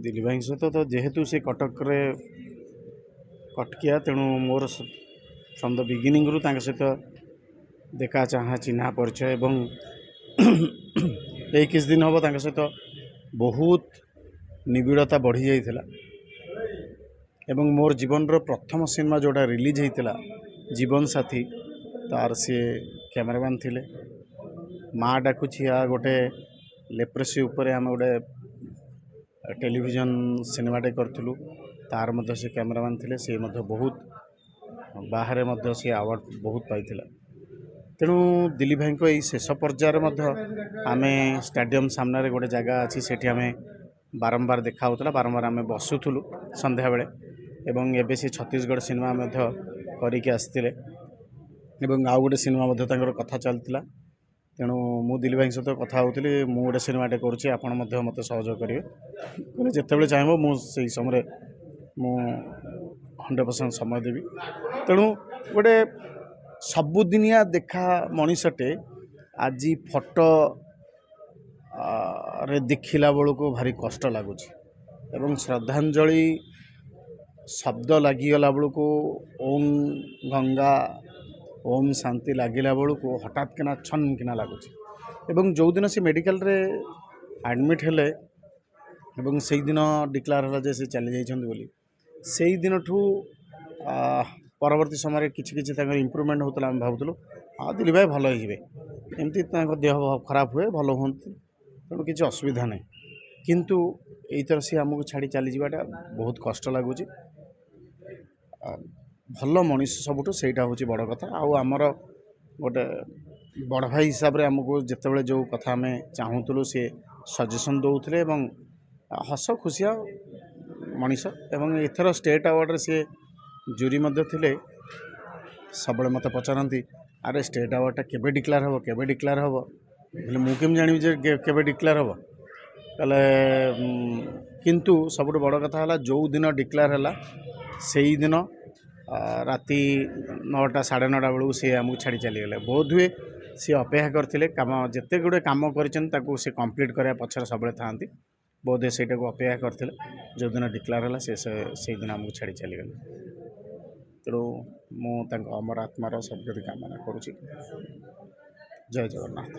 दिलीप भाई सहित तो जेहेतु से कटक रे कटकिया तेणु मोर फ्रम द बिगिनिंग रु सहित देखा चाह चिन्हा परिचय एवं यही किस दिन हम सहित बहुत निबिड़ता बढ़ी जाइथिला एवं मोर जीवन रो प्रथम सिनेमा जोड़ा रिलीज होता जीवन साथी तार सी कैमरामैन थिले माँ डाकुची गोटे लेप्रेसी उपरे आम गोटे टेलीविजन सिनेमाटे करूँ तार मध्य से कैमरामैन थिले से मध्य बहुत बाहर मध्य से अवार्ड बहुत पाई तेणु दिलीप भाई को यही शेष पर्यायर आम स्टेडियम सामने गोटे जगह अच्छी से आम बारंबार देखा होता बारंबार आम बसुलु संध्या बेले एवं एबे से छत्तीसगढ़ सिनेमा करके आसते आउ गोटे सिनेमा कथा चलता तेणु मु दिलीप भाई सहित कथा होती मु गोटे सिनेमाटे करुँचे आपण मत सहयोग करेंगे कहले जिते चाहब मुझे समय मु 100% समय देवी तेणु गोटे सबुदिनिया देखा मनीषटे आज फोटो रे देखला बेलू भारी कष्ट लगुच एवं श्रद्धांजलि शब्द लगिगला बेलू ओम गंगा ओम शांति लगिला बेलू हठात किना छन किना लगुच एवं जो दिन से मेडिकल रे एडमिट हेले एवं से दिन डिक्लेयर होला जे से चली जाइछन्ति बोली से दिन ठू परवर्ती समय किछि इम्प्रूवमेंट होता आम भावुलु हाँ दिलीप भाई भल हो एमती देह खराब हुए भल हूँ तेणु किसी असुविधा नहीं किंतु यहीथर सी आमको छाड़ी चली जावाटा बहुत कष्ट लगुच भल मनीष सबुठ सेटा हूँ बड़ कथा आमर गोटे बड़ भाई हिसाब से आमको जिते जो कथा आम चाहूलु सी सजेसन दौले हस खुशिया मनीष एवं एथर स्टेट अवार्ड सी जूरी थिले सब मत पचारती अरे स्टेट अवार्डटा केबे डिक्लेयर हम केबे डिक्लेयर हम बोले मुझे जानी जे केबे डिक्लेयर हम कहले किंतु सब बड़ कथा है जो दिन डिक्लेयर है से ही दिन राति 9टा 9:30 बेलू सी आमको छाड़ी चलीगले बोध हुए सी अपेक्षा करते कम जिते गुड़े कम कर कंप्लीट करने पचर सब था बोध हुए से अपेक्षा करते जो दिन डिक्लेयर है से दिन आमको छाड़ी चलीगले तेणु मुझे अमर आत्मार सदगति कामना करुँची जय जगन्नाथ।